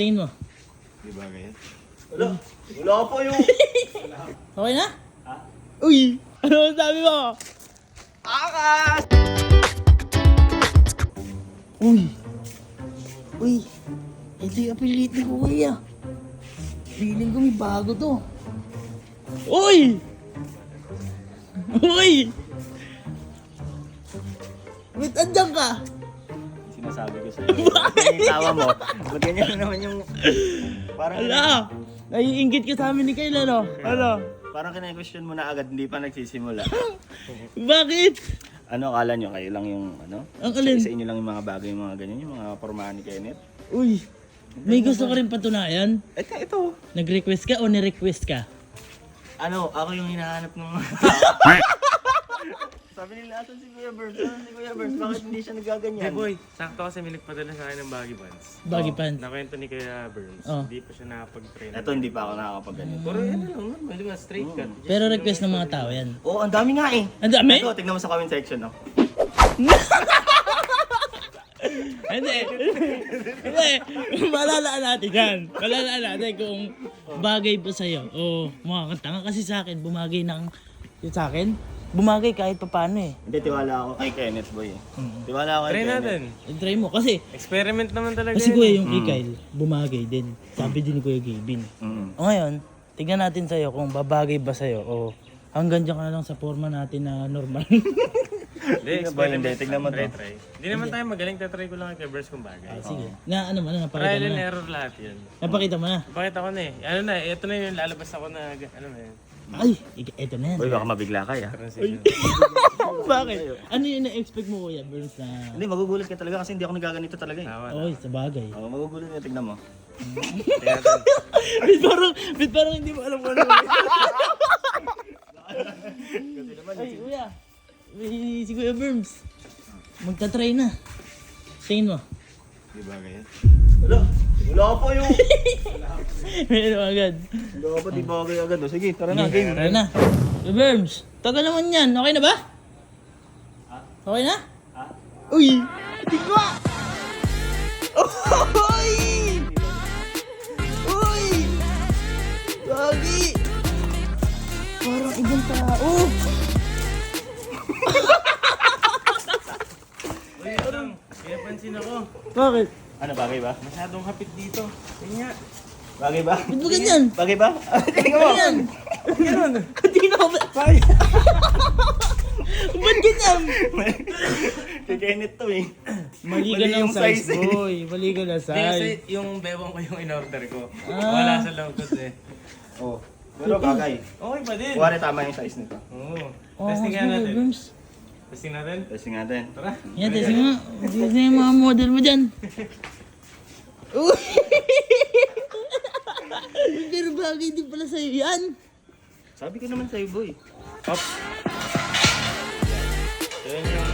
Tingin mo. Di ba ganyan? Wala pa yung... Okay na? Ha? Uy! Ano sabi mo? Akas! Uy! Uy! Ito yung apelido ko kuya. Feeling ko may bago to. Uy! Uy! Ba't andyan ka? Sinasabi ko sa'yo. Bakit? Yung tawa mo. Ba't ganyan naman yung... Parang... Ala! Naiingit ka sa amin ni Kyle, ano? Ano? Parang kina-question mo na agad, hindi pa nagsisimula. Bakit? Ano, akala nyo kayo lang yung ano? Ang alin? Sa inyo lang yung mga bagay, yung mga ganyan, yung mga pormahan ni Kenneth. Uy! May gusto ka rin patunayan? Ito. Nag-request ka o ni-request ka? Ano, ako yung hinahanap ng mga Sabi nila, asan si Kuya Burns? Asan si Kuya Burns? Bakit hindi siya nagaganyan? Hey boy, sakto kasi may nagpadala sa akin ng baggy pants. Baggy pants. Nakwento ni Kuya Burns, Oh. hindi pa siya nakapag-train. Ito, hindi pa ako nakakapag-ganito. Puro yan lang, normal, di ba? Straight cut. Pero request ng mga tao yan. Oo, ang dami nga eh. Ang dami? Ito, tignan mo sa comment section, no? Hindi. Hindi. Malalaan natin yan. Malalaan natin kung bagay ba sa'yo. O mga tanga kasi sa akin, bumagay ng... Yung sa akin, bumagay kahit pa paano eh. Hindi, tiwala ako kay Kenneth, boy. Tiwala ako kay Try Kenneth. natin. I-try mo kasi Experiment naman talaga kasi yan. kuya yung kay Kyle, bumagay din. Sabi din ni Kuya Gavin. O ngayon, tignan natin sa'yo kung babagay ba sa'yo o hanggang dyan ka na lang sa forma natin na normal. Hindi, experiment. Hindi, tignan mo to. Try. Hindi naman tayo magaling, tatry ko lang kay Burns kung bagay. Sige. Na ano man, napakita Trial mo and na. error lahat yan. Napakita mo na. Pakita ko na eh. Ano na, ito na yung lalabas ako na, ano na yun. Ay, eto na yan. Boy, baka mabigla ka, ya. Transition. Bakit? Ano yung na-expect mo kuya, Burns na... Hindi, magugulat ka talaga kasi hindi ako nagaganito talaga eh. Tama. Oy, sa bagay. Oo, magugulat ka, tignan mo. Tingnan natin. Bit parang hindi mo alam kung ano. Ay, kuya. Si Kuya Burns. Magta-try na. Tingin mo. Di ba ganyan? Wala pa yung... Meron agad. Wala pa, di ba agad. Sige, tara na, game. Try na. Kuya Burns, tagal naman yan. Okay na ba? Okay na? Uy! Tigwa! Uy! Uy! Gagi! Parang ibang tao. Uy, parang, kaya pansin ako. Bakit? Ano, bagay ba? Masyadong hapit dito. Kaya nga. Bagay ba? Ba't ba ganyan? Bagay ba? Tingnan mo! Ganyan! Ganyan! Hindi na ako ba? Ba't ganyan? Kay Kenneth to eh. Mali ka Mali ng yung size, size, eh. boy. Mali ka ng Hindi kasi size. yung bewang ko yung in-order ko. Ah. Wala sa longkot eh. Oh. Pero bagay. Okay pa din. Kuwari tama yung size nito. Oo. Oh, Testing nga Kuya natin. Burns. Testing natin. Testing natin. Tara. Yan, testing nga. Testing yung mga model mo dyan. Uy! Pero bagay din pala sa'yo yan. Sabi ko naman sa'yo, boy. Up. So yun yung...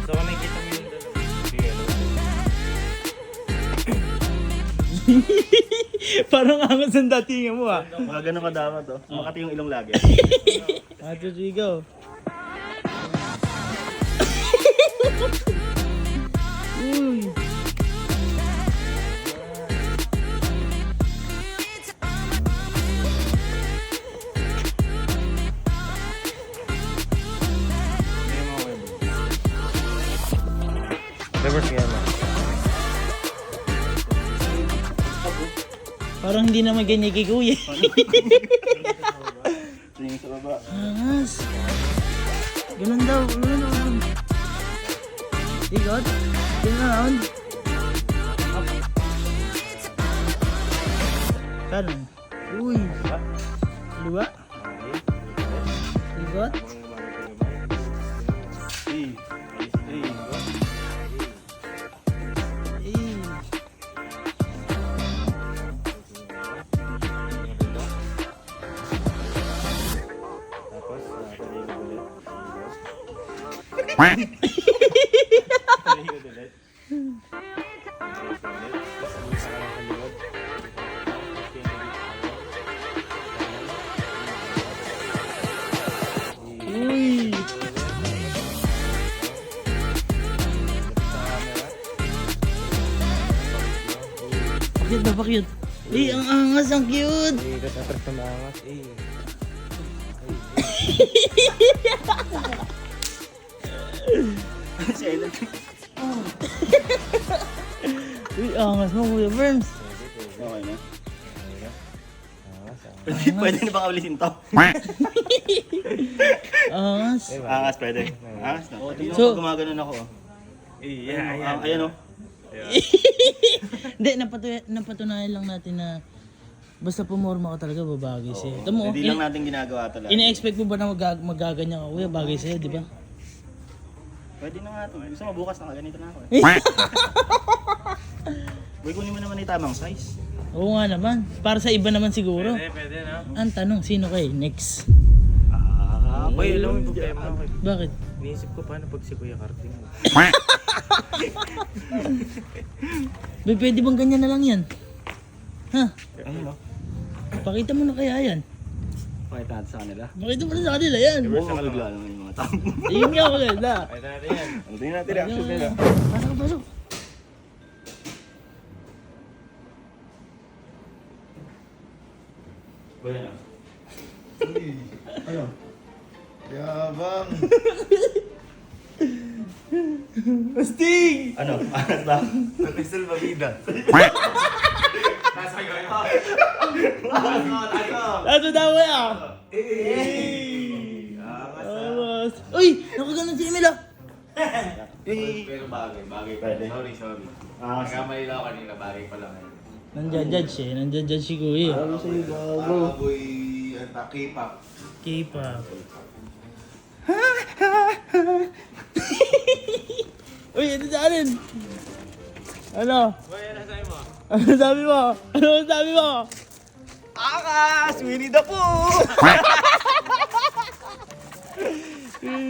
So kung nakikita mo yung dalawa. Sige, ano? Parang angas ang datingan mo ah. Mga ganun kadama to. Makati yung ilong lagi. Ato, go. Uy! Hindi mo ako yun. Reverse nga lang. Parang hindi naman ganyan kay kuya. Tingin sa baba. Angas. Ganun daw. Ganun. Ikot. Turn around. Up. Kanan. Uy. Dua. Ikot. Hey. Hey. Eh. Tapos, taligod ulit. Taligod ulit. Tapos, busa ka lang sa likod. Uy. Yan Cute, napakute. Eh, ang angas, ang cute. Eh, katapos na maangas. Eh. Silent. Uy, angas mo, Kuya Berms. Okay na. Angas ah. Pwede na bang ulitin to? Angas. Angas, pwede. Angas na. Tingnan So- mo pag gumaganon ako. Eh, Ayan o. Hindi, napatunayan lang natin na basta pumorma ka talaga, babagay sa'yo. Ito mo, Hindi lang natin ginagawa talaga. ina-expect mo ba na magaganyan ka, Kuya? Bagay sa'yo, di ba? Pwede na nga to. Gusto mo bukas na ganito na ako eh. Boy, kunin mo naman yung tamang size. Oo nga naman. Para sa iba naman siguro. Pwede na. Ang tanong, sino kayo? Next. Boy, alam mo yung problema ko. Bakit? Iniisip ko paano pag si Kuya Karting. Bay, pwede bang ganyan na lang yan? Ha? Ayun o. Pakita mo na kaya yan. Pakita natin sa kanila. Pakita mo na sa kanila yan. Oo, bigla naman yung mga tao. Ayun nga maganda. Pwede natin yan. Ano tingnan natin reaction nila? Pasok, pasok. Boy, ano? Yabang. Astig! Ano? Angas ba? Crystal Babida. Ano daw kaya? Angas. Uy! Nakaganon si Emil ah! Pero bagay. Pwede. Sorry. Angas. Nagkamali lang ako kanina, bagay pa lang. Nandiyan-judge eh. Nandiyan-judge si Kuya. Baboy, K-pop. K-pop. Uy, ito sa akin. Ano? Boy, ano sa'yo mo? Ano sabi mo? Ano sabi mo? Angas! Winnie the Pooh!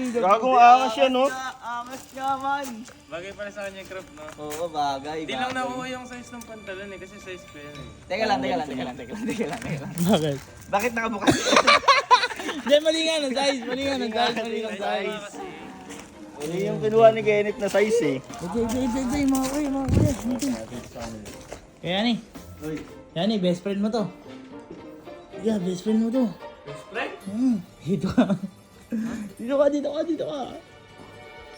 Gagong angas yan, no? Angas nga man. Bagay pala sa kanya yung crop, no? Oo, bagay. Hindi lang nakuha yung size ng pantalon eh, kasi size ko yan eh. Teka lang. Bakit? Bakit nakabukas? Hindi, mali nga ng size. Mali nga ng size. Mali ng size. Ano yung kinuha ni Kenneth na size eh? Ito, mga kuya, mga kuya. Ito. Kaya ni. Kaya ni, best friend mo to. Yeah, best friend mo to. Best friend? Dito ka. Dito ka.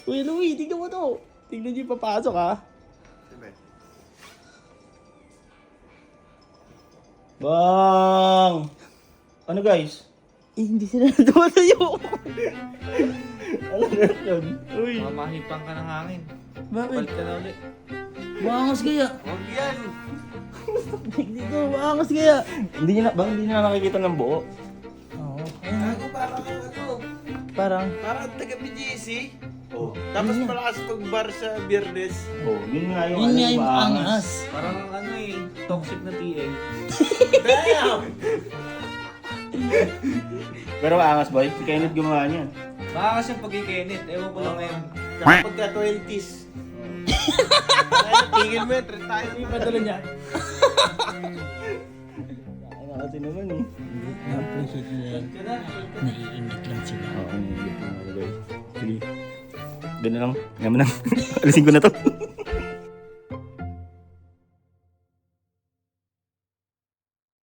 Kuya Louie, tignan mo to. Tignan niyo yung papasok ha. Bang! Ano guys? Eh, hindi sila tumatayo. Ano yun? Uy! Mamahipang ka ng hangin. Bakit? Balik ka na ulit. Maangas kaya. Huwag yan. Dito, maangas kaya. Hindi na nakikita ng buo. Oo. Ayun. Parang ano? Parang. Parang taga-BGC. Oh. Tapos Yun. malakas pag-bar sa Biyernes. Oh, yun nga yung Yun nga yung maangas. angas. Parang ano eh, toxic na TA. Damn! Pero maangas boy, si Kenneth gumawa niyan. Makakas yung pagkikinit, ewan ko lang ngayon. Kapag ka 20s. Tingin mo, trend tayo. Yung padala niya. Ano kasi naman eh. Na-appreciate nila yan. Naiinit lang sila. Oo, hindi ko na guys. Sige. Doon na lang. Ngayon na. Alisin ko na to.